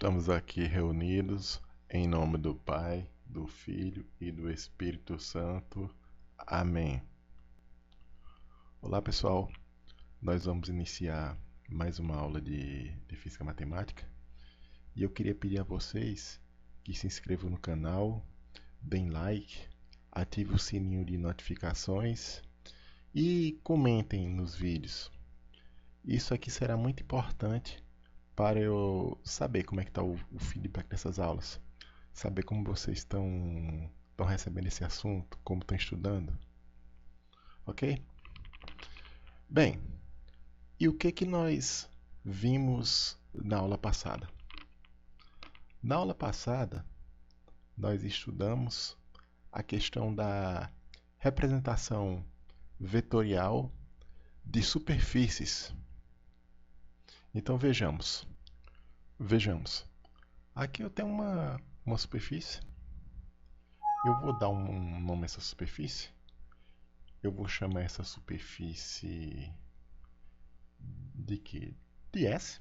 Estamos aqui reunidos em nome do Pai, do Filho e do Espírito Santo. Amém. Olá pessoal, nós vamos iniciar mais uma aula de Física Matemática e eu queria pedir a vocês que se inscrevam no canal, deem like, ativem o sininho de notificações e comentem nos vídeos. Isso aqui será muito importante para eu saber como é que está o feedback dessas aulas, saber como vocês estão recebendo esse assunto, como estão estudando, ok? Bem, e o que que nós vimos na aula passada? Na aula passada, nós estudamos a questão da representação vetorial de superfícies. Então vejamos. Aqui eu tenho uma superfície. Eu vou dar um nome a essa superfície. Eu vou chamar essa superfície de quê? De S.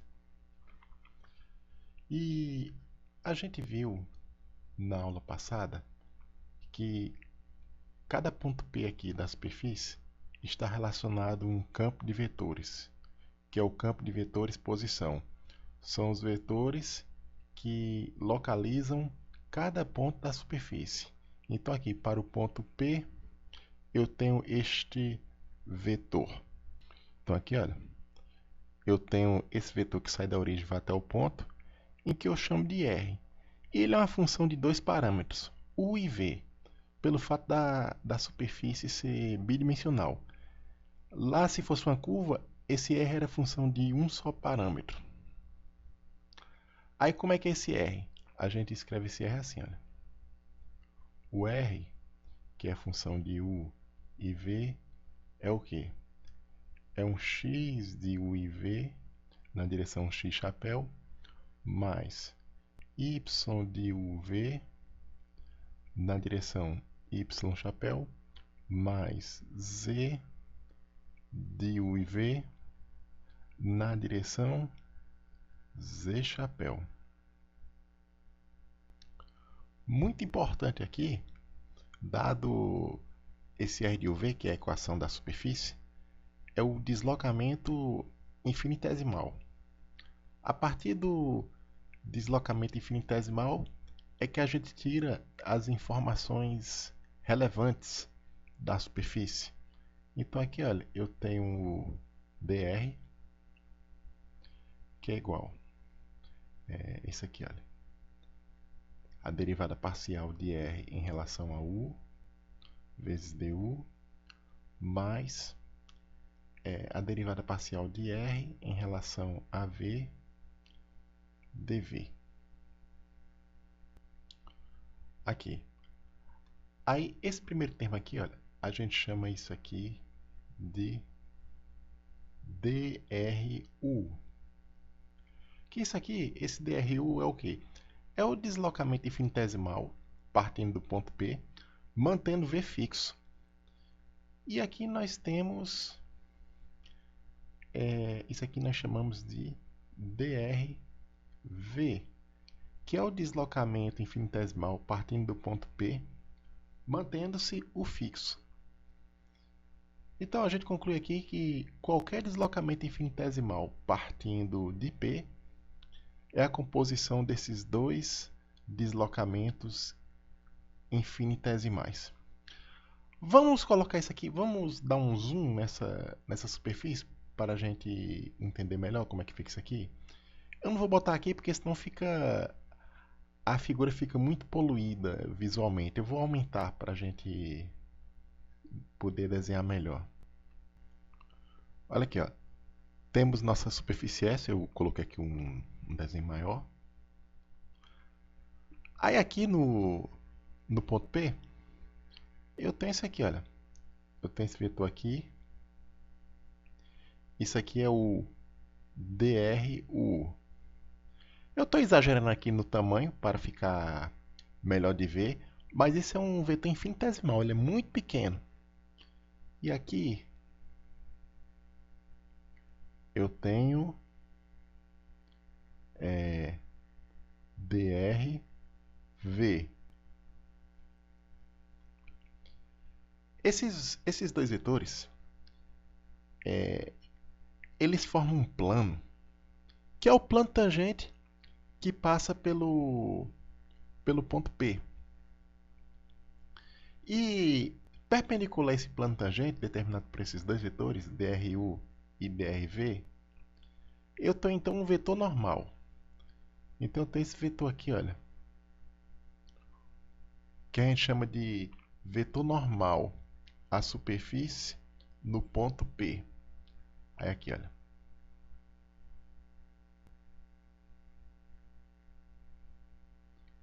E a gente viu na aula passada que cada ponto P aqui da superfície está relacionado a um campo de vetores, que é o campo de vetores posição. São os vetores que localizam cada ponto da superfície. Então aqui para o ponto P eu tenho este vetor. Então aqui, olha, eu tenho esse vetor que sai da origem e vai até o ponto, em que eu chamo de R. Ele é uma função de dois parâmetros, U e V, pelo fato da superfície ser bidimensional. Lá, se fosse uma curva, esse R era função de um só parâmetro. Aí, como é que é esse R? A gente escreve esse R assim, olha. O R, que é a função de U e V, é o quê? É um x de U e V na direção x chapéu, mais y de UV na direção y chapéu, mais z de U e V na direção z chapéu. Muito importante aqui, dado esse R de UV, que é a equação da superfície, é o deslocamento infinitesimal. A partir do deslocamento infinitesimal é que a gente tira as informações relevantes da superfície. Então aqui, olha, eu tenho o dr, que é igual isso aqui, olha, a derivada parcial de r em relação a u vezes du, mais a derivada parcial de r em relação a v dv. Aqui. Aí, esse primeiro termo aqui, olha, a gente chama isso aqui de DRU. Que isso aqui, esse DRU é o quê? É o deslocamento infinitesimal partindo do ponto P, mantendo V fixo. E aqui nós temos, isso aqui nós chamamos de DRV, que é o deslocamento infinitesimal partindo do ponto P, mantendo-se o fixo. Então a gente conclui aqui que qualquer deslocamento infinitesimal partindo de P é a composição desses dois deslocamentos infinitesimais. Vamos colocar isso aqui, vamos dar um zoom nessa superfície para a gente entender melhor como é que fica isso aqui. Eu não vou botar aqui porque senão a figura fica muito poluída visualmente. Eu vou aumentar para a gente poder desenhar melhor. Olha aqui, ó. Temos nossa superfície S, eu coloquei aqui um desenho maior. Aí aqui no ponto P, eu tenho isso aqui, olha. Eu tenho esse vetor aqui. Isso aqui é o DRU. Eu estou exagerando aqui no tamanho para ficar melhor de ver, mas esse é um vetor infinitesimal, ele é muito pequeno. E aqui eu tenho dr, v. Esses dois vetores, eles formam um plano, que é o plano tangente que passa pelo ponto P. E perpendicular a esse plano tangente, determinado por esses dois vetores, dru e drv, eu tenho então um vetor normal. Então eu tenho esse vetor aqui, olha, que a gente chama de vetor normal à superfície no ponto P. Aí aqui, olha.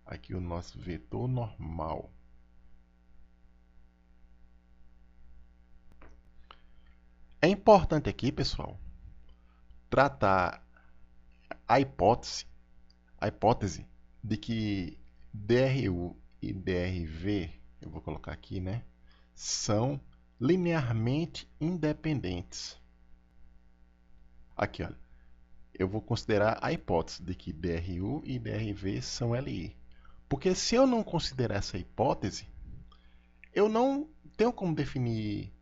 Aqui o nosso vetor normal. É importante aqui, pessoal, tratar a hipótese de que dru e drv, eu vou colocar aqui, né, são linearmente independentes. Aqui, olha, eu vou considerar a hipótese de que dru e drv são li. Porque se eu não considerar essa hipótese, eu não tenho como definir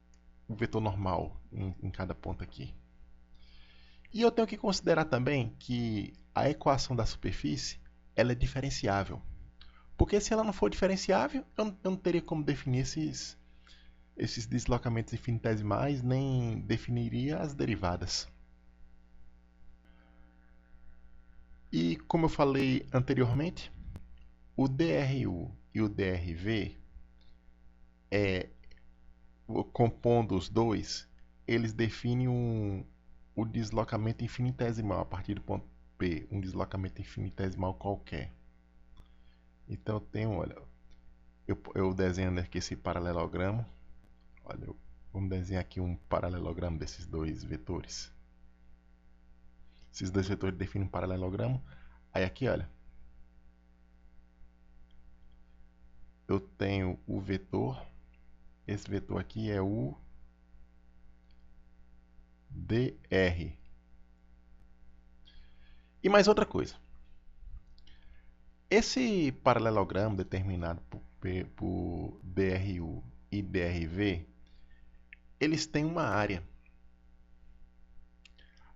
o vetor normal em cada ponto aqui. E eu tenho que considerar também que a equação da superfície ela é diferenciável. Porque se ela não for diferenciável, eu não teria como definir esses deslocamentos infinitesimais, nem definiria as derivadas. E como eu falei anteriormente, o dru e o drv, compondo os dois, eles definem o deslocamento infinitesimal a partir do ponto P, um deslocamento infinitesimal qualquer. Então eu tenho, olha, eu desenhando aqui esse paralelogramo. Olha, vamos desenhar aqui um paralelogramo desses dois vetores. Esses dois vetores definem um paralelogramo. Aí aqui, olha, eu tenho o vetor. Esse vetor aqui é o dr. E mais outra coisa. Esse paralelogramo determinado por dru e drv, eles têm uma área.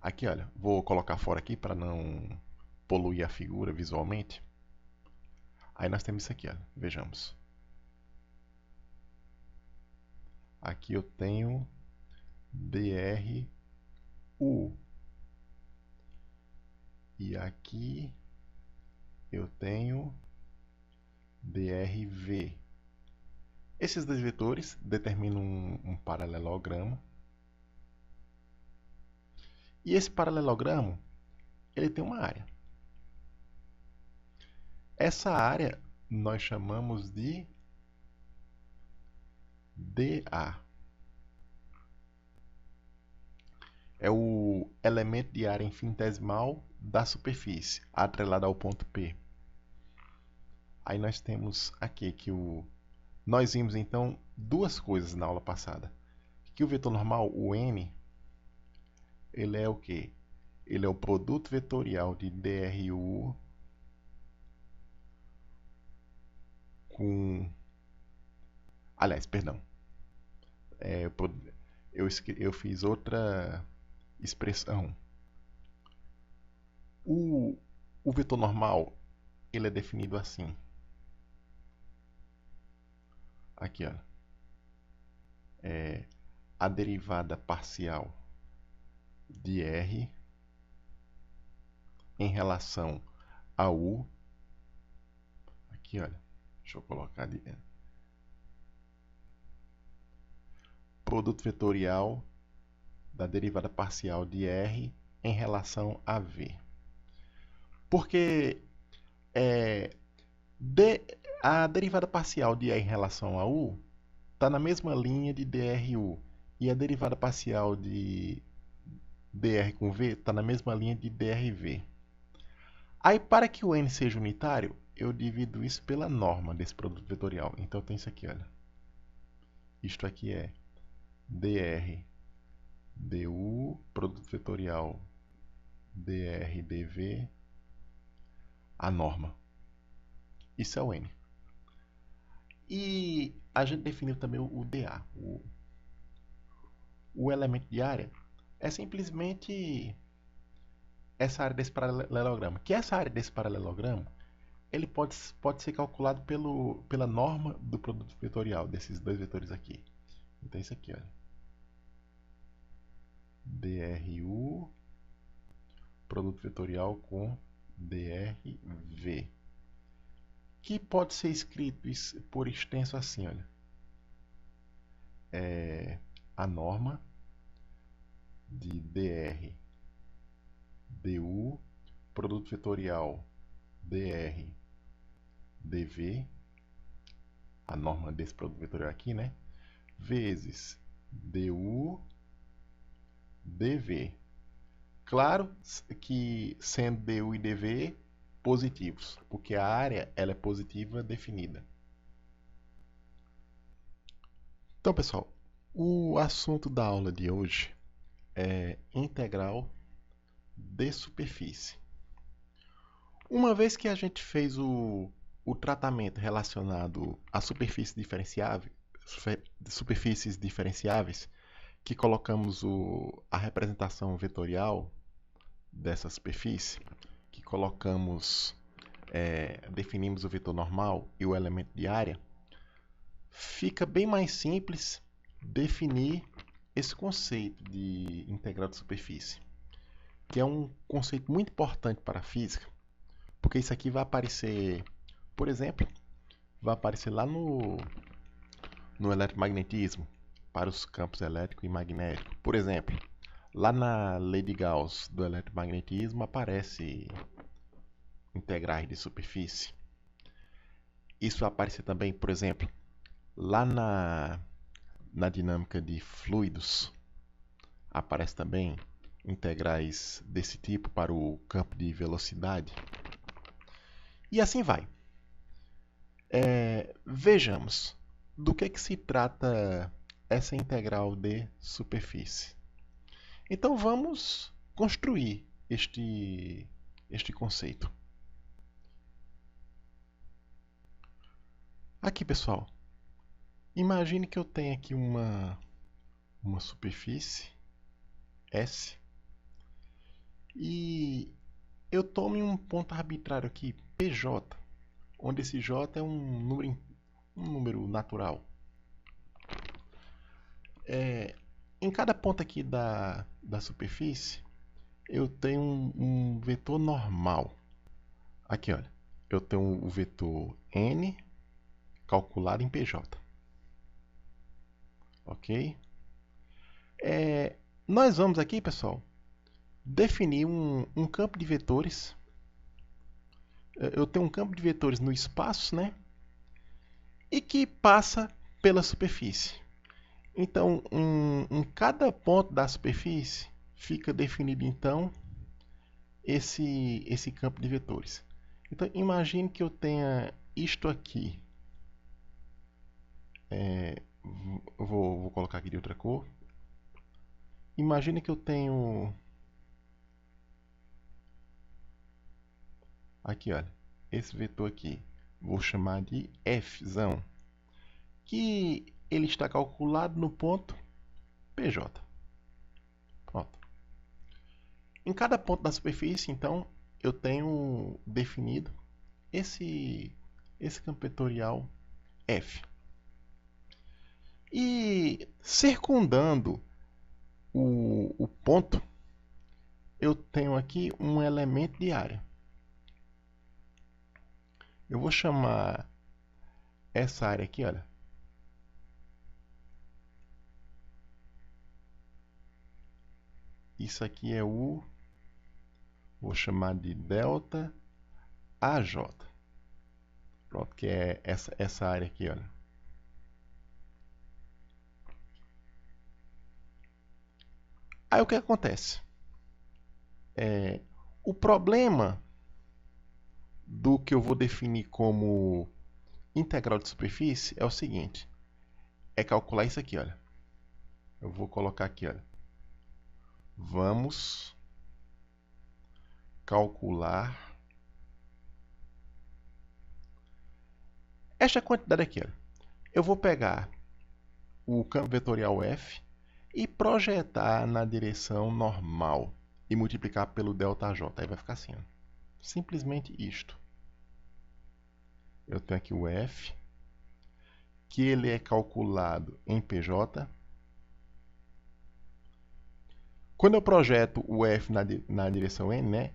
Aqui, olha, vou colocar fora aqui para não poluir a figura visualmente. Aí nós temos isso aqui, olha, vejamos. Aqui eu tenho dru. E aqui eu tenho drv. Esses dois vetores determinam um paralelogramo. E esse paralelogramo, ele tem uma área. Essa área nós chamamos de dA. É o elemento de área infinitesimal da superfície, atrelado ao ponto P. Aí nós temos aqui que nós vimos então duas coisas na aula passada. Que o vetor normal, o n, ele é o quê? Ele é o produto vetorial de dru com... Aliás, perdão. Eu fiz outra expressão. O vetor normal, ele é definido assim. Aqui, ó. A derivada parcial de r em relação a u. Aqui, olha. Deixa eu colocar ali. Produto vetorial da derivada parcial de r em relação a v. Porque a derivada parcial de r em relação a u está na mesma linha de dru. E a derivada parcial de dr com v está na mesma linha de drv. Aí, para que o n seja unitário, eu divido isso pela norma desse produto vetorial. Então, tem isso aqui, olha. Isto aqui é dr du, produto vetorial dr dv, a norma. Isso é o N. E a gente definiu também o DA. O elemento de área é simplesmente essa área desse paralelogramo. Que essa área desse paralelogramo ele pode ser calculado pela norma do produto vetorial desses dois vetores aqui. Então isso aqui, olha. DRU produto vetorial com DRV, que pode ser escrito por extenso assim, olha. A norma de DU produto vetorial DV, a norma desse produto vetorial aqui, né? Vezes DV. Claro que sendo DU e DV positivos, porque a área ela é positiva definida. Então, pessoal, o assunto da aula de hoje é integral de superfície. Uma vez que a gente fez o tratamento relacionado a superfícies diferenciáveis, que colocamos a representação vetorial dessa superfície, que definimos o vetor normal e o elemento de área, fica bem mais simples definir esse conceito de integral de superfície, que é um conceito muito importante para a física, porque isso aqui vai aparecer, por exemplo, vai aparecer lá no eletromagnetismo, para os campos elétrico e magnético. Por exemplo, lá na lei de Gauss do eletromagnetismo aparece integrais de superfície. Isso aparece também, por exemplo, lá na dinâmica de fluidos, aparece também integrais desse tipo para o campo de velocidade. E assim vai. Vejamos do que se trata essa integral de superfície. Então vamos construir este conceito. Aqui, pessoal, imagine que eu tenho aqui uma superfície S e eu tome um ponto arbitrário aqui, PJ, onde esse J é um número natural. Em cada ponto aqui da superfície, eu tenho um vetor normal. Aqui, olha, eu tenho o vetor N calculado em PJ. Ok? Nós vamos aqui, pessoal, definir um campo de vetores. Eu tenho um campo de vetores no espaço, né? E que passa pela superfície. Então, em cada ponto da superfície fica definido, então, esse campo de vetores. Então, imagine que eu tenha isto aqui. Vou colocar aqui de outra cor. Imagine que eu tenho aqui, olha, esse vetor aqui. Vou chamar de F, que ele está calculado no ponto PJ. Pronto. Em cada ponto da superfície, então, eu tenho definido esse campo vetorial F. E circundando o ponto, eu tenho aqui um elemento de área. Eu vou chamar essa área aqui, olha. Isso aqui é vou chamar de delta AJ. Pronto, que é essa área aqui, olha. Aí o que acontece? O problema do que eu vou definir como integral de superfície é o seguinte. É calcular isso aqui, olha. Eu vou colocar aqui, olha. Vamos calcular Esta quantidade aqui, olha, eu vou pegar o campo vetorial f e projetar na direção normal e multiplicar pelo ΔJ. Aí vai ficar assim, ó. Simplesmente isto. Eu tenho aqui o f, que ele é calculado em PJ. Quando eu projeto o f na direção n, né,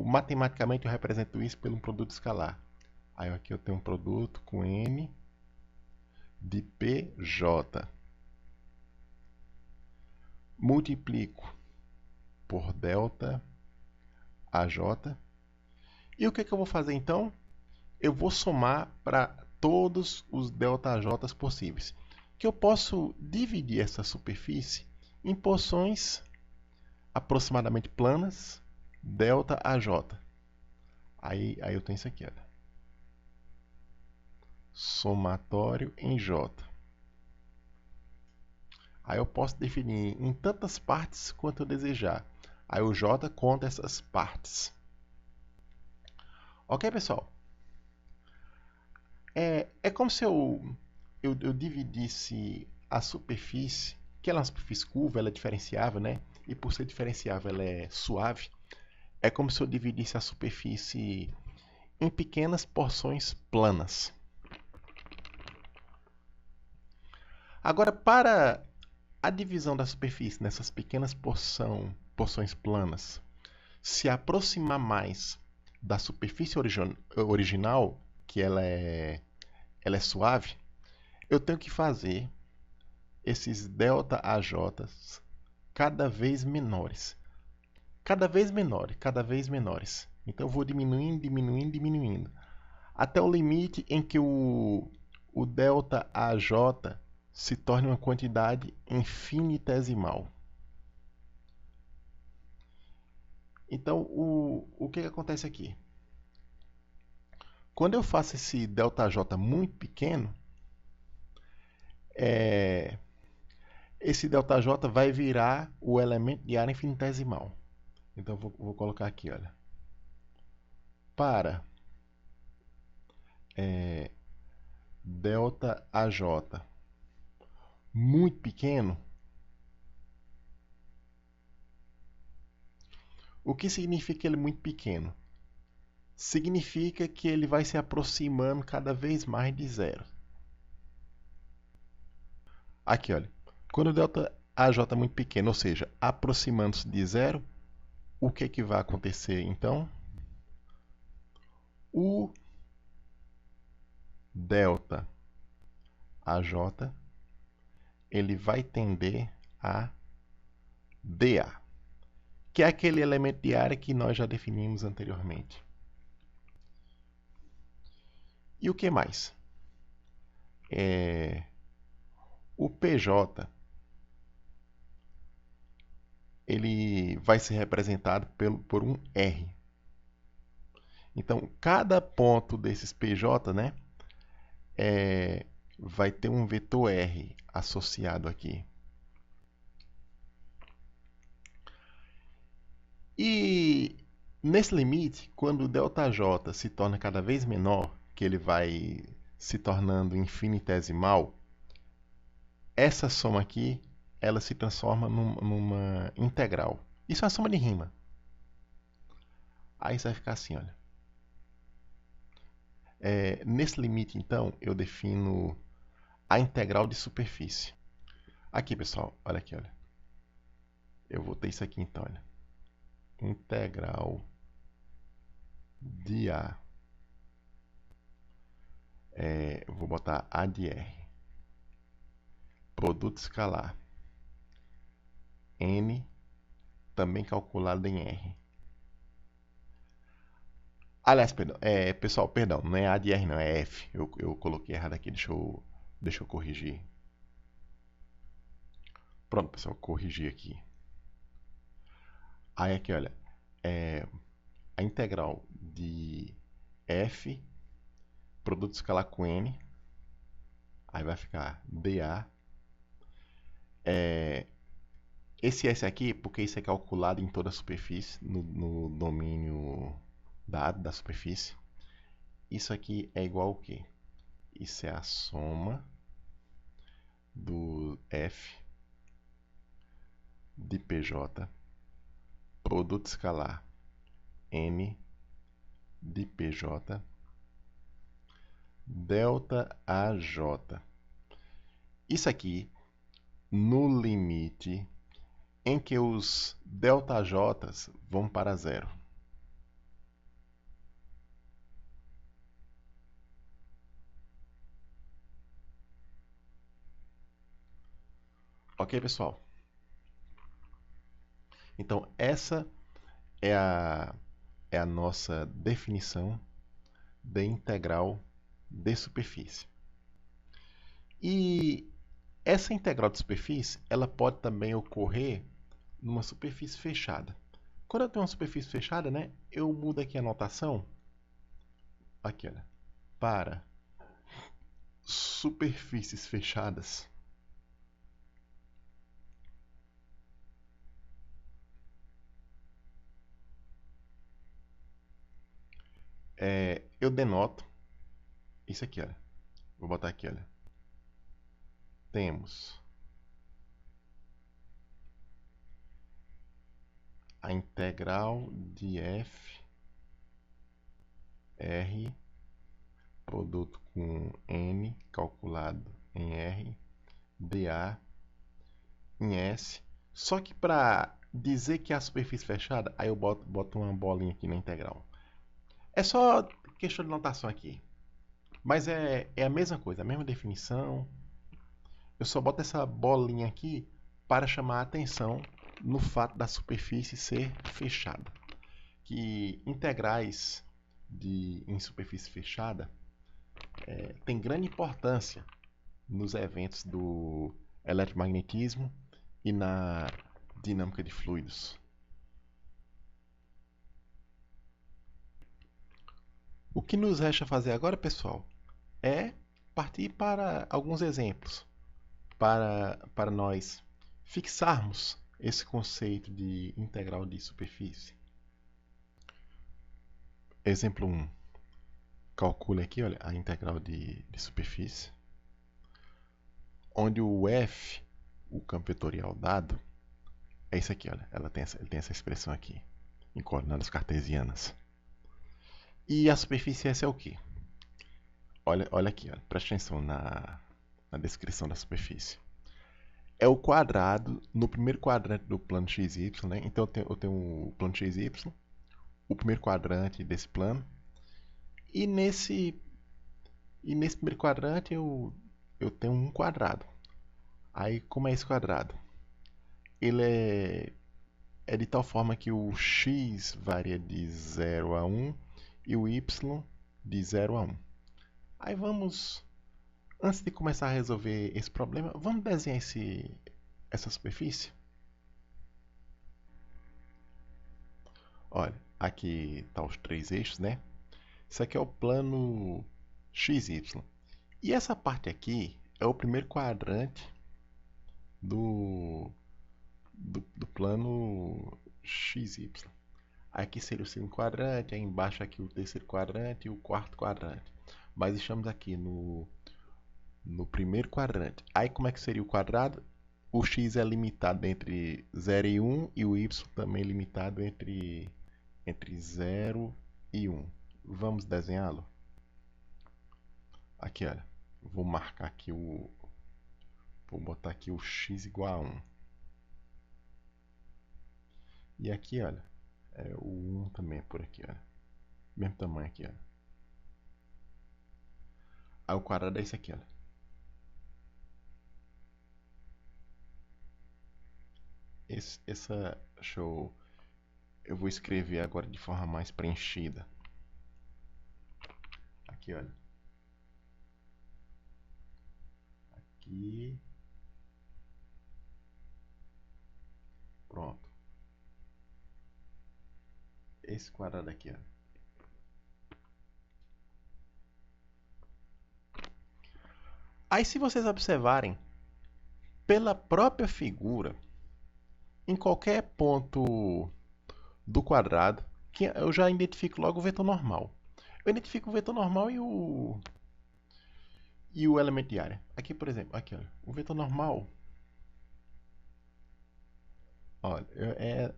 matematicamente eu represento isso pelo produto escalar. Aí aqui eu tenho um produto com n de PJ. Multiplico por ΔAJ. E o que eu vou fazer então? Eu vou somar para todos os ΔJ possíveis. Que eu posso dividir essa superfície em porções aproximadamente planas, ΔAJ. Aí eu tenho isso aqui, olha. Somatório em J. Aí eu posso definir em tantas partes quanto eu desejar. Aí o J conta essas partes. Ok, pessoal? É como se eu dividisse a superfície, que ela é uma superfície curva, ela é diferenciável, né? E por ser diferenciável, ela é suave. É como se eu dividisse a superfície em pequenas porções planas. Agora, para a divisão da superfície nessas pequenas porções planas se aproximar mais da superfície original, que ela é suave, eu tenho que fazer esses ΔAJs cada vez menores. Cada vez menores. Então eu vou diminuindo, até o limite em que o ΔAJ se torne uma quantidade infinitesimal. Então, o que acontece aqui? Quando eu faço esse ΔJ muito pequeno, esse ΔJ vai virar o elemento de área infinitesimal. Então, vou colocar aqui, olha. Para ΔAJ muito pequeno, o que significa ele muito pequeno? Significa que ele vai se aproximando cada vez mais de zero. Aqui, olha. Quando o ΔAJ é muito pequeno, ou seja, aproximando-se de zero, o que vai acontecer então? O ΔAJ ele vai tender a dA, que é aquele elemento de área que nós já definimos anteriormente. E o que mais? O PJ ele vai ser representado por um R. Então, cada ponto desses PJ, né, vai ter um vetor R associado aqui. E nesse limite, quando o ΔJ se torna cada vez menor, que ele vai se tornando infinitesimal, essa soma aqui, ela se transforma numa integral. Isso é uma soma de rima. Aí isso vai ficar assim, olha. Nesse limite, então, eu defino a integral de superfície. Aqui, pessoal, olha aqui, olha. Eu vou ter isso aqui, então, olha. Integral de A. Vou botar A de R. Produto escalar. N, também calculado em R. Aliás, perdão, pessoal, perdão, não é A de R, não, é F. Eu coloquei errado aqui, deixa eu corrigir. Pronto, pessoal, corrigi aqui. Aí aqui, olha, a integral de F, produto escalar com N, aí vai ficar dA. Esse S aqui, porque isso é calculado em toda a superfície, no domínio da superfície. Isso aqui é igual ao quê? Isso é a soma do F de PJ, produto escalar N de PJ, delta AJ. Isso aqui no limite em que os ΔJs vão para zero. Ok, pessoal? Então, essa é a nossa definição de integral de superfície. E essa integral de superfície, ela pode também ocorrer numa superfície fechada. Quando eu tenho uma superfície fechada, né, eu mudo aqui a notação aqui, olha, para superfícies fechadas. Eu denoto isso aqui, olha. Vou botar aqui, olha. Temos a integral de f r produto com n calculado em r dA em S. Só que para dizer que é a superfície fechada, aí eu boto uma bolinha aqui na integral. É só questão de notação aqui. Mas é a mesma coisa, a mesma definição. Eu só boto essa bolinha aqui para chamar a atenção no fato da superfície ser fechada. Que integrais em superfície fechada tem grande importância nos eventos do eletromagnetismo e na dinâmica de fluidos. O que nos resta fazer agora, pessoal, é partir para alguns exemplos, para nós fixarmos esse conceito de integral de superfície. Exemplo 1. Calcule aqui, olha, a integral de superfície, onde o f, o campo vetorial dado, é isso aqui, olha, ele tem essa expressão aqui, em coordenadas cartesianas. E a superfície S é o quê? Olha aqui, olha, preste atenção na descrição da superfície. É o quadrado no primeiro quadrante do plano XY, né? Então eu tenho o plano XY, o primeiro quadrante desse plano, e nesse primeiro quadrante eu tenho um quadrado. Aí, como é esse quadrado? Ele é de tal forma que o x varia de 0 a 1 e o y de 0 a 1. Aí vamos, antes de começar a resolver esse problema, vamos desenhar essa superfície? Olha, aqui estão os três eixos, né? Isso aqui é o plano XY. E essa parte aqui é o primeiro quadrante do plano XY. Aqui seria o segundo quadrante, aí embaixo aqui o terceiro quadrante e o quarto quadrante. Mas estamos aqui no primeiro quadrante. Aí como é que seria o quadrado? O x é limitado entre 0 e 1 e o y também limitado entre 0 e 1. Vamos desenhá-lo? Aqui, olha. Vou marcar aqui vou botar aqui o x igual a 1. E aqui, olha, o 1 também é por aqui, olha. Mesmo tamanho aqui, olha. Aí o quadrado é esse aqui, olha. Eu vou escrever agora de forma mais preenchida. Aqui, olha. Aqui. Pronto. Esse quadrado aqui, olha. Aí, se vocês observarem, pela própria figura, em qualquer ponto do quadrado, eu já identifico logo o vetor normal. Eu identifico o vetor normal E o elemento de área. Aqui, por exemplo, aqui, olha, o vetor normal, olha,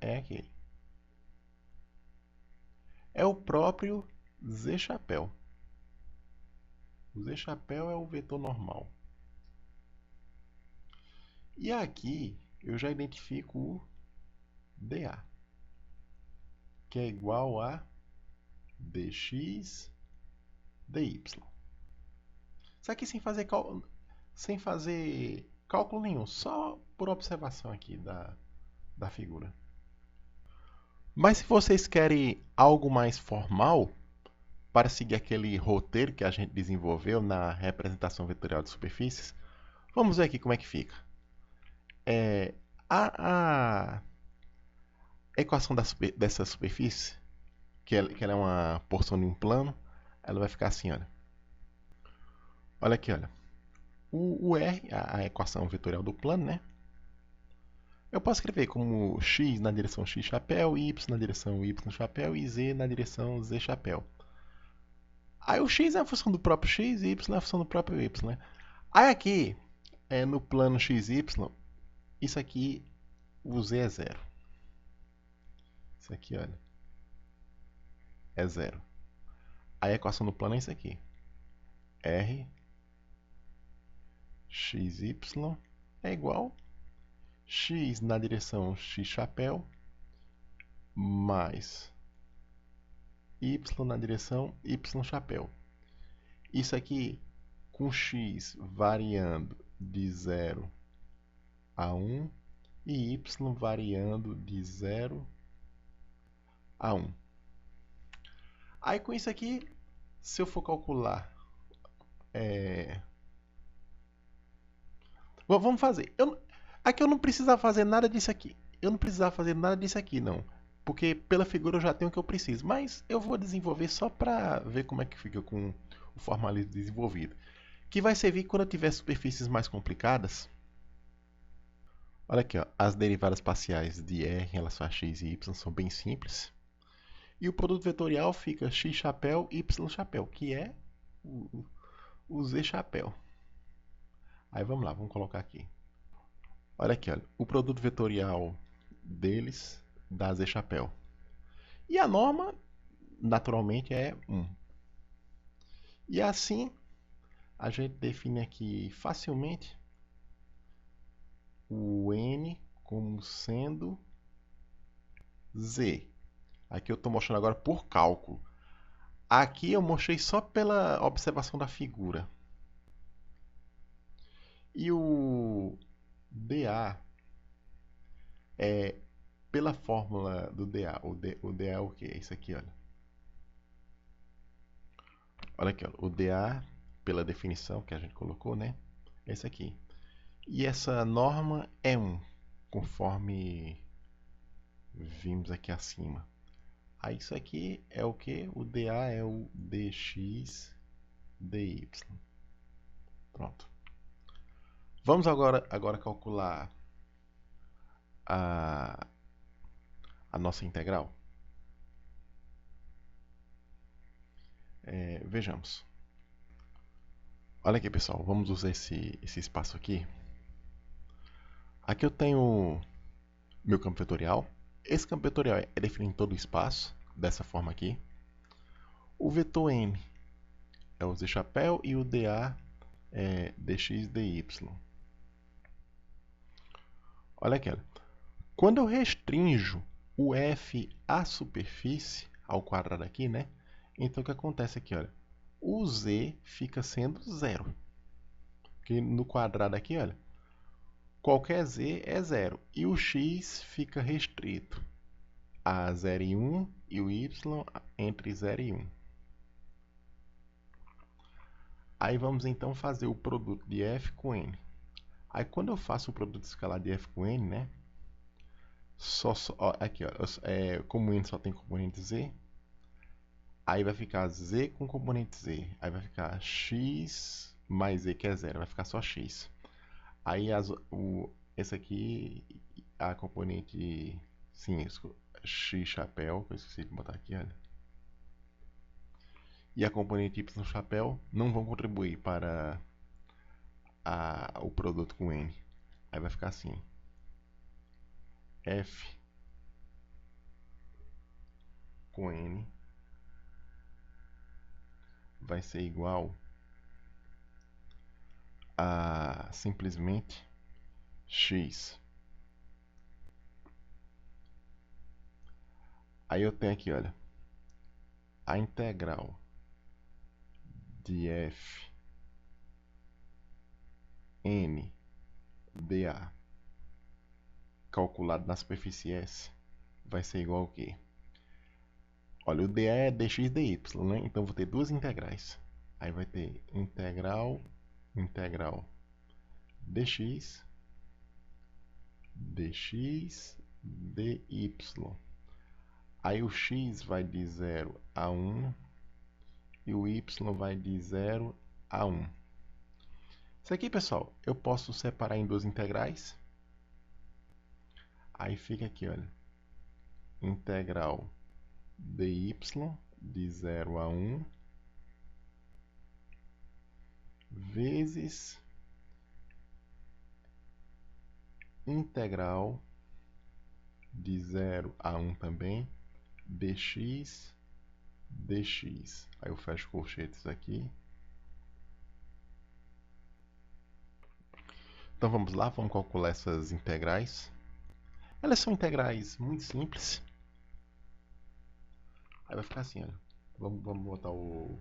é aquele. É o próprio Z chapéu. O Z chapéu é o vetor normal. E aqui eu já identifico o dA, que é igual a dx dy. Isso aqui sem fazer cálculo nenhum, só por observação aqui da figura. Mas se vocês querem algo mais formal, para seguir aquele roteiro que a gente desenvolveu na representação vetorial de superfícies, vamos ver aqui como é que fica. A equação dessa superfície, que ela é uma porção de um plano, ela vai ficar assim, olha. Olha aqui, olha. O R, a equação vetorial do plano, né? Eu posso escrever como x na direção x chapéu, y na direção y chapéu e z na direção z chapéu. Aí o x é a função do próprio x e y é a função do próprio y, né? Aí aqui, no plano xy, isso aqui, o z é zero. Isso aqui, olha, é zero. Aí a equação do plano é isso aqui. R xy é igual x na direção x chapéu mais y na direção y chapéu. Isso aqui com x variando de 0 a 1 e y variando de 0 a 1. Aí com isso aqui, se eu for calcular... Vamos fazer. Aqui eu não precisava fazer nada disso aqui. Eu não precisava fazer nada disso aqui, não. Porque pela figura eu já tenho o que eu preciso. Mas eu vou desenvolver só para ver como é que fica com o formalismo desenvolvido. Que vai servir quando eu tiver superfícies mais complicadas. Olha aqui, ó, as derivadas parciais de R em relação a x e y são bem simples. E o produto vetorial fica x chapéu, y chapéu, que é o z chapéu. Aí vamos lá, vamos colocar aqui. Olha aqui, olha, o produto vetorial deles dá z chapéu. E a norma, naturalmente, é 1. E assim, a gente define aqui facilmente o n como sendo z. Aqui eu estou mostrando agora por cálculo. Aqui eu mostrei só pela observação da figura. E o dA é pela fórmula do dA. O dA é o que? É isso aqui, olha. Olha aqui, olha. O dA, pela definição que a gente colocou, né? É esse aqui. E essa norma é 1, conforme vimos aqui acima. Aí isso aqui é o que? O dA é o dx dy. Pronto. Vamos agora calcular a nossa integral. Vejamos. Olha aqui, pessoal. Vamos usar esse espaço aqui. Aqui eu tenho meu campo vetorial. Esse campo vetorial é definido em todo o espaço, dessa forma aqui. O vetor n é o z chapéu e o dA é dx dy. Olha aqui, olha. Quando eu restringo o f à superfície, ao quadrado aqui, né? Então o que acontece aqui, olha? O z fica sendo zero. Porque no quadrado aqui, olha, qualquer z é zero. E o x fica restrito a 0 e 1 e o y entre 0 e 1. Aí vamos então fazer o produto de f com n. Aí quando eu faço o produto escalar de f com n, né? Aqui, ó, como n só tem componente z, aí vai ficar z com componente z. Aí vai ficar x mais z, que é zero. Vai ficar só x. Aí esse aqui, a componente, sim, x chapéu, que eu esqueci de botar aqui, olha. E a componente y chapéu não vão contribuir para o produto com n. Aí vai ficar assim. F com n vai ser igual a simplesmente x. Aí eu tenho aqui, olha, a integral de f n dA calculado na superfície S vai ser igual ao quê? Olha, o dA é dx dy, né? Então vou ter duas integrais. Aí vai ter integral dx dy. Aí o x vai de 0 a 1 e o y vai de 0 a 1. Isso aqui, pessoal, eu posso separar em duas integrais. Aí fica aqui, olha, integral dy de 0 a 1 vezes integral de 0 a 1 também dx. Aí eu fecho colchetes aqui. Então vamos lá, vamos calcular essas integrais. Elas são integrais muito simples. Aí vai ficar assim, olha. Vamos botar o...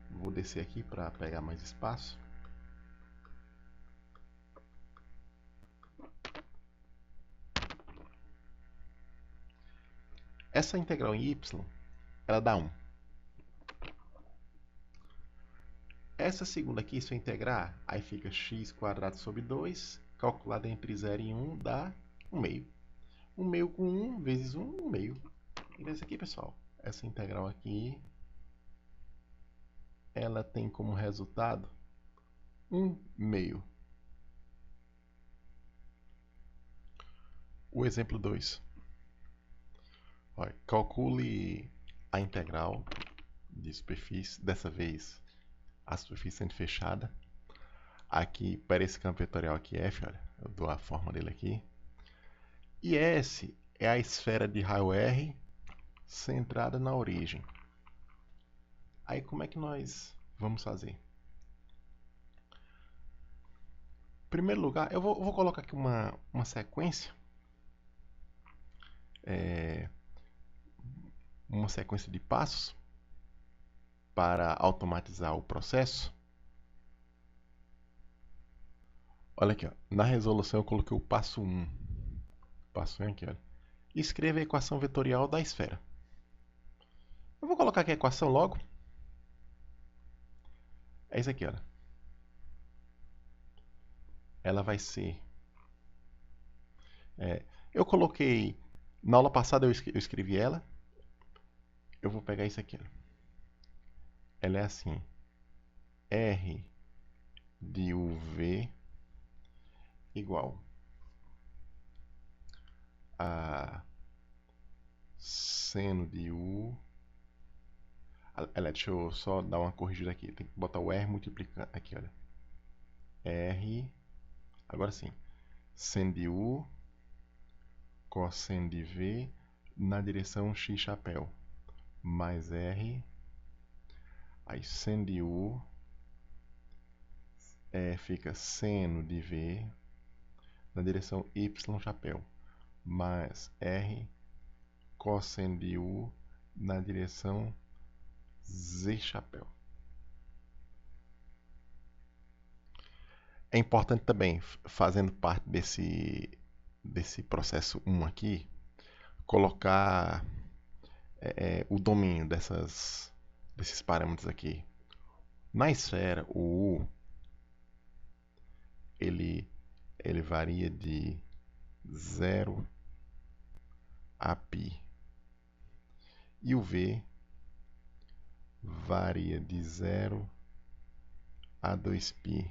Vou descer aqui para pegar mais espaço. Essa integral em y, ela dá 1. Essa segunda aqui, se eu integrar, aí fica x² sobre 2, calculado entre 0 e 1, dá 1 meio. 1 meio com 1 vezes 1, 1 meio. E nesse aqui, pessoal, essa integral aqui, ela tem como resultado 1 meio. O exemplo 2. Olha, calcule a integral de superfície, dessa vez a superfície sendo fechada. Aqui, para esse campo vetorial aqui, F, olha, eu dou a forma dele aqui. E S é a esfera de raio R centrada na origem. Aí, como é que nós vamos fazer? Em primeiro lugar, eu vou colocar aqui uma sequência. Uma sequência de passos para automatizar o processo. Olha aqui, ó. Na resolução eu coloquei o passo 1. Passo 1 aqui, olha. Escreva a equação vetorial da esfera. Eu vou colocar aqui a equação logo. É isso aqui, olha. Ela vai ser... eu coloquei... Na aula passada eu escrevi ela. Eu vou pegar isso aqui, olha. Ela é assim. R de UV igual a seno de U. Deixa eu só dar uma corrigida aqui. Tem que botar o R multiplicando aqui, olha. R. Agora sim. Seno de U cosseno de V na direção x chapéu mais R. Aí seno de U fica seno de V na direção y chapéu mais R cosseno de U na direção z chapéu. É importante também, fazendo parte desse processo 1 aqui, colocar o domínio desses parâmetros aqui. Na esfera, o U ele varia de 0 a π. E o V varia de 0 a 2π.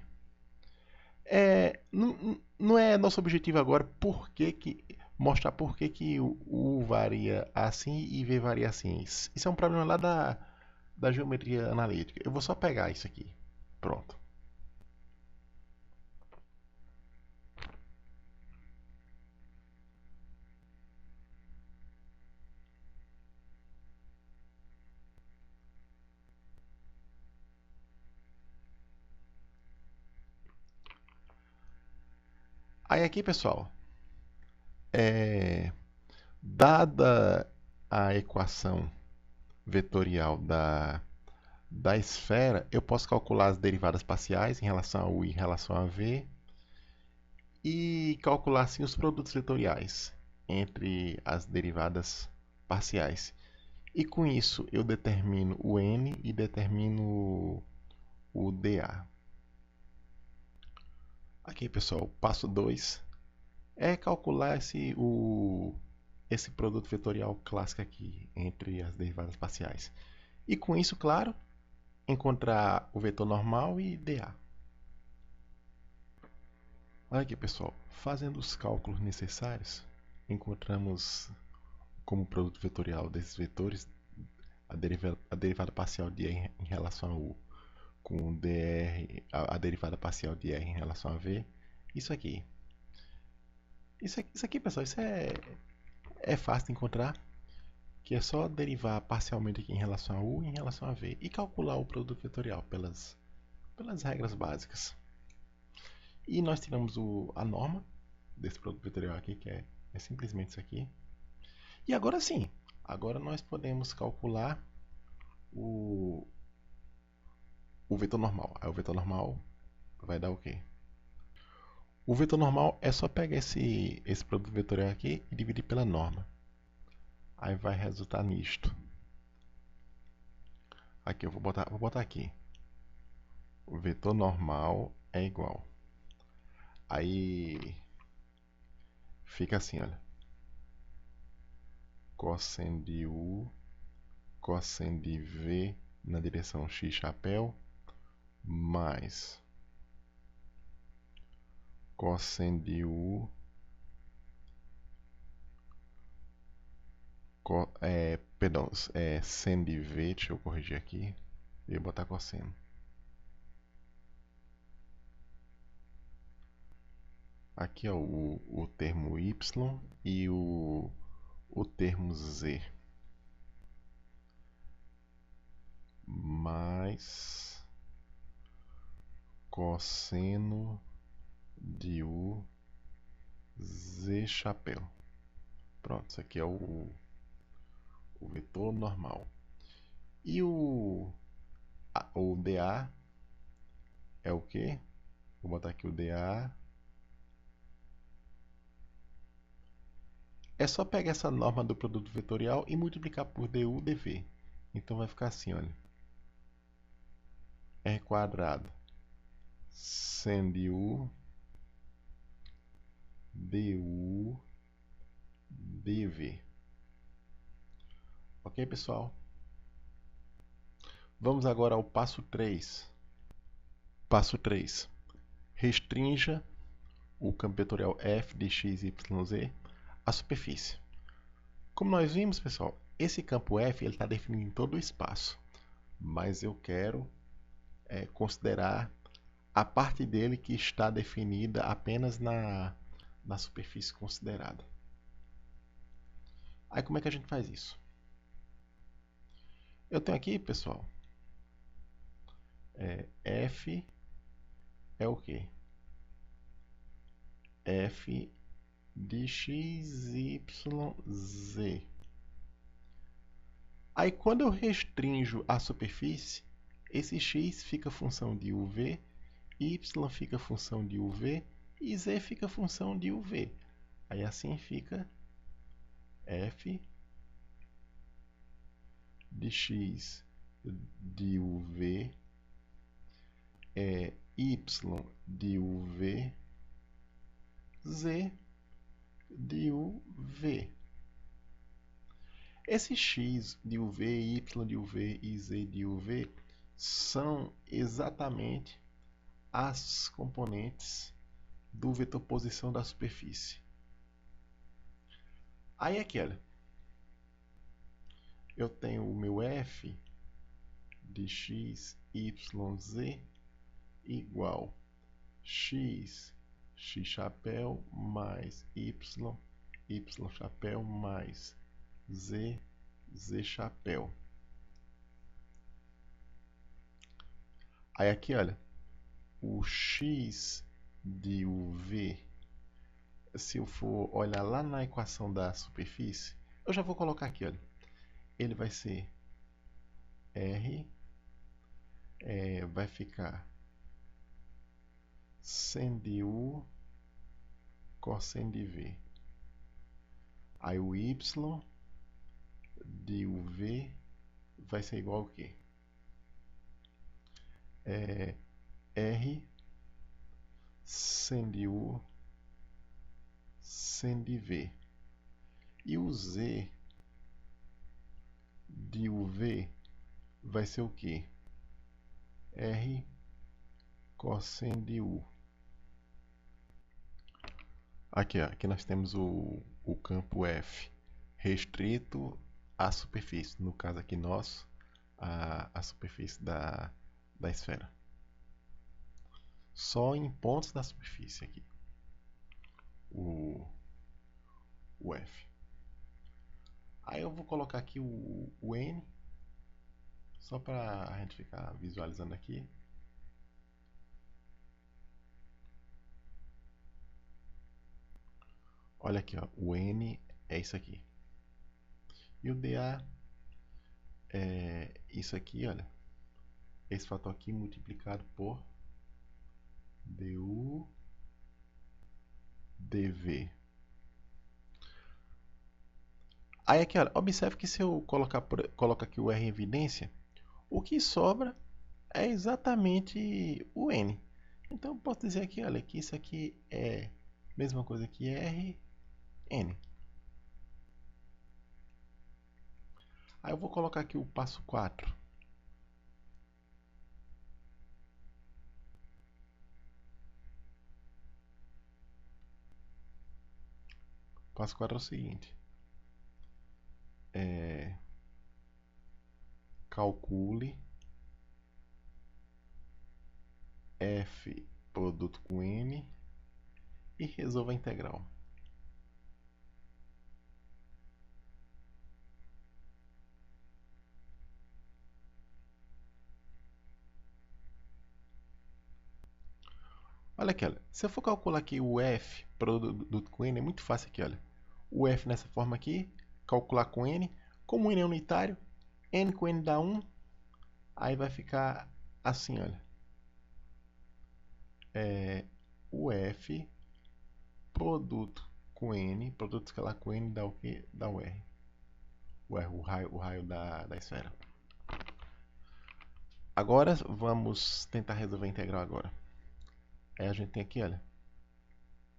Não é nosso objetivo agora mostrar por que o U varia assim e V varia assim. Isso é um problema lá da geometria analítica. Eu vou só pegar isso aqui. Pronto. Aí aqui, pessoal, dada a equação vetorial da esfera, eu posso calcular as derivadas parciais em relação a u e em relação a v e calcular assim os produtos vetoriais entre as derivadas parciais. E com isso eu determino o n e determino o dA. Aqui, pessoal, passo 2 é calcular esse produto vetorial clássico aqui entre as derivadas parciais. E com isso, claro, encontrar o vetor normal e dA. Olha aqui, pessoal, fazendo os cálculos necessários, encontramos como produto vetorial desses vetores a derivada parcial de r em relação a u com dr, a derivada parcial de r em relação a v. Isso aqui. Isso aqui, pessoal, isso é fácil de encontrar, que é só derivar parcialmente aqui em relação a u e em relação a v e calcular o produto vetorial pelas regras básicas. E nós tiramos a norma desse produto vetorial aqui, que é simplesmente isso aqui. E agora sim, agora nós podemos calcular o vetor normal. Aí o vetor normal vai dar o quê? O vetor normal é só pegar esse produto vetorial aqui e dividir pela norma. Aí vai resultar nisto. Aqui, eu vou botar aqui. O vetor normal é igual. Aí fica assim, olha. Cosseno de U, cosseno de V na direção x chapéu, mais cosseno de U, perdão, seno de V, deixa eu corrigir aqui, eu ia botar cosseno. Aqui é o termo y e o termo z, mais cosseno de u z chapéu. Pronto, isso aqui é o vetor normal. E o dA é o quê? Vou botar aqui o dA. É só pegar essa norma do produto vetorial e multiplicar por du dv. Então vai ficar assim, olha. R quadrado seno de u du dv. Ok, pessoal? Vamos agora ao passo 3. Passo 3. Restrinja o campo vetorial f de x, y, z à superfície. Como nós vimos, pessoal, esse campo f está definido em todo o espaço, mas eu quero considerar a parte dele que está definida apenas na superfície considerada. Aí como é que a gente faz isso? Eu tenho aqui, pessoal, f é o quê? F de x, y, z. Aí quando eu restringo a superfície, esse x fica função de uv, y fica função de uv e z fica função de uv. Aí assim fica f de x de uv, y de uv, z de uv. Esse x de uv, y de uv e z de uv são exatamente as componentes do vetor posição da superfície. Aí aqui, olha, eu tenho o meu f de x, y, z igual x chapéu mais y chapéu mais z chapéu. Aí aqui, olha, o x de uv se eu for olhar lá na equação da superfície, eu já vou colocar aqui, olha. Ele vai ser R, vai ficar sen de U cosseno de V. Aí o Y de UV vai ser igual ao quê? R sen de U sen de V. E o Z de UV vai ser o quê? R cosseno de U. Aqui, ó, aqui nós temos o campo F restrito à superfície. No caso aqui nosso, a superfície da esfera. Só em pontos da superfície aqui. O F. Aí eu vou colocar aqui o N, só para a gente ficar visualizando aqui. Olha aqui, ó, o N é isso aqui. E o dA é isso aqui, olha. Esse fator aqui multiplicado por du dv. Aí aqui, olha, observe que se eu colocar aqui o R em evidência, o que sobra é exatamente o N. Então eu posso dizer aqui, olha, que isso aqui é a mesma coisa que R, N. Aí eu vou colocar aqui o passo 4. O passo 4 é o seguinte. Calcule F produto com N e resolva a integral. Olha aqui, olha. Se eu for calcular aqui o F produto com N, é muito fácil aqui, olha. O F nessa forma aqui, calcular com N. Como N é unitário, N com N dá 1. Aí vai ficar assim, olha. O F produto com N, produto escalar com N dá o quê? Dá o R. O raio da esfera. Agora vamos tentar resolver a integral agora. Aí a gente tem aqui, olha.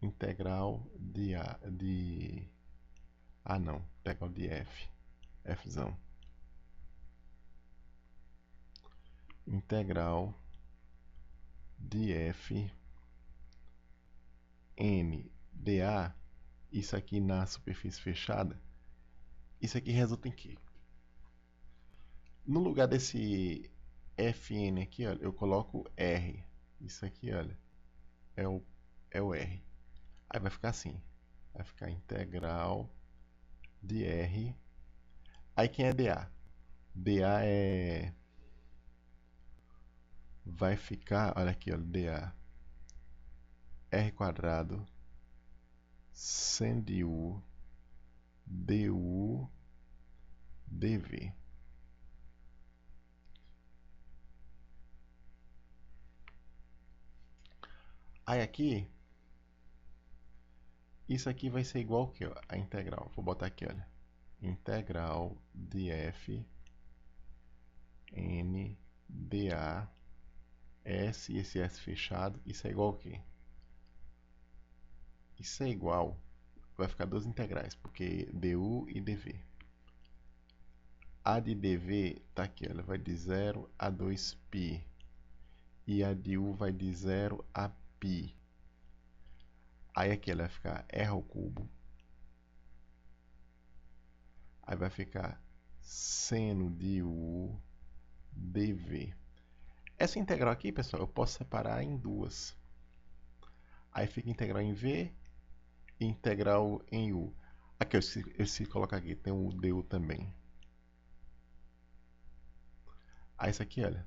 Integral de integral de F. Fzão. Integral de F N dA, isso aqui na superfície fechada, isso aqui resulta em quê? No lugar desse Fn aqui, olha, eu coloco R. Isso aqui, olha, é o R. Aí vai ficar assim. Vai ficar integral de R. Aí quem é dA? dA vai ficar, olha aqui, olha, dA. R quadrado sen de U du dv. Aí aqui, isso aqui vai ser igual que a integral. Vou botar aqui, olha. Integral de F N dA S e esse S fechado. Isso é igual ao quê? Isso é igual. Vai ficar duas integrais, porque du e dv. A de dv está aqui, olha, vai de 0 a 2π. E a de u vai de 0 a π. Aí aqui ela vai ficar r ao cubo. Aí vai ficar seno de u dv. Essa integral aqui, pessoal, eu posso separar em duas. Aí fica integral em v e integral em u. Aqui, eu esqueci de colocar aqui, tem o du também. Aí isso aqui, olha,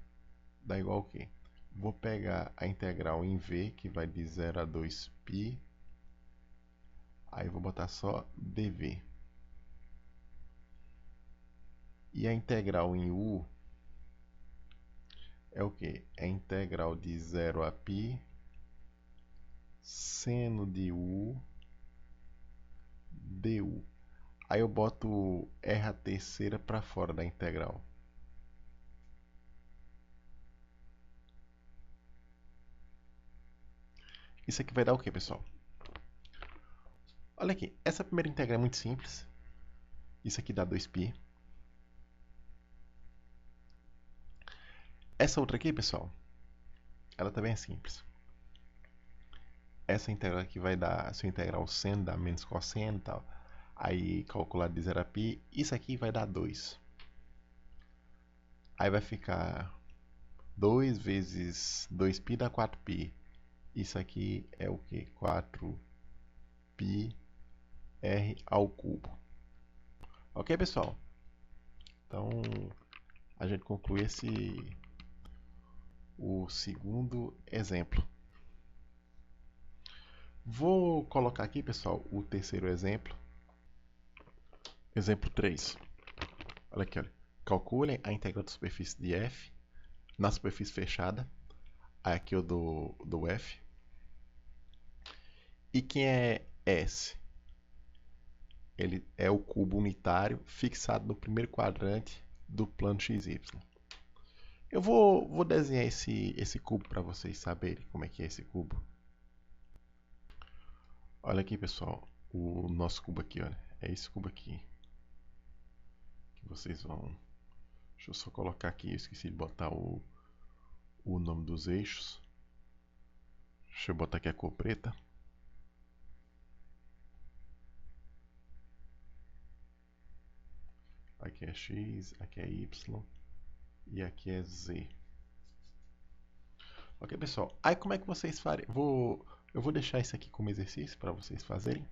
dá igual ao quê? Vou pegar a integral em v, que vai de 0 a 2π. Aí eu vou botar só dv. E a integral em u é o que? É a integral de 0 a π seno de u du. Aí eu boto r a terceira para fora da integral. Isso aqui vai dar o que, pessoal? Olha aqui, essa primeira integral é muito simples. Isso aqui dá 2π. Essa outra aqui, pessoal, ela também é simples. Essa integral aqui vai dar, se eu integrar o seno, dá menos cosseno e tal. Aí calcular de 0 a π, isso aqui vai dar 2. Aí vai ficar 2 vezes 2π dá 4π. Isso aqui é o que? 4πr ao cubo. Ok, pessoal? Então, a gente conclui o segundo exemplo. Vou colocar aqui, pessoal, o terceiro exemplo. Exemplo 3. Olha aqui, olha. Calculem a integral da superfície de f na superfície fechada. Aqui eu dou f. E quem é S? Ele é o cubo unitário fixado no primeiro quadrante do plano XY. Eu vou desenhar esse cubo para vocês saberem como é que é esse cubo. Olha aqui, pessoal, o nosso cubo aqui, olha, é esse cubo aqui. Que vocês vão... Deixa eu só colocar aqui, eu esqueci de botar o nome dos eixos. Deixa eu botar aqui a cor preta. Aqui é X, aqui é Y e aqui é Z. Ok, pessoal? Aí como é que vocês farem? Eu vou deixar isso aqui como exercício para vocês fazerem.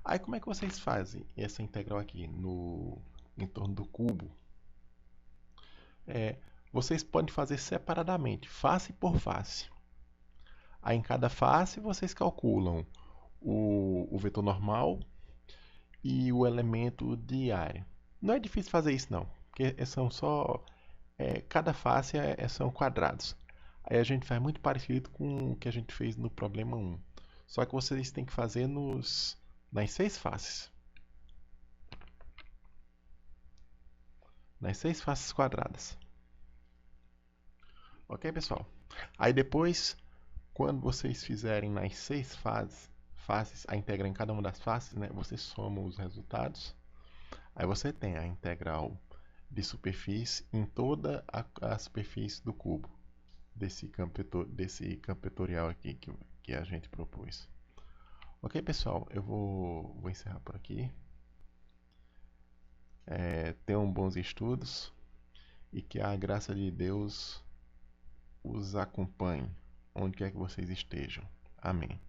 Aí como é que vocês fazem essa integral aqui em torno do cubo? Vocês podem fazer separadamente, face por face. Aí em cada face vocês calculam o vetor normal e o elemento de área. Não é difícil fazer isso não, porque são só... cada face são quadrados. Aí a gente faz muito parecido com o que a gente fez no problema 1. Só que vocês têm que fazer nas 6 faces. Nas 6 faces quadradas. Ok, pessoal? Aí depois, quando vocês fizerem nas 6 faces, a integral em cada uma das faces, né, você soma os resultados. Aí você tem a integral de superfície em toda a superfície do cubo. Desse campo vetorial aqui que a gente propôs. Ok, pessoal, eu vou encerrar por aqui. Tenham bons estudos e que a graça de Deus os acompanhe onde quer que vocês estejam. Amém.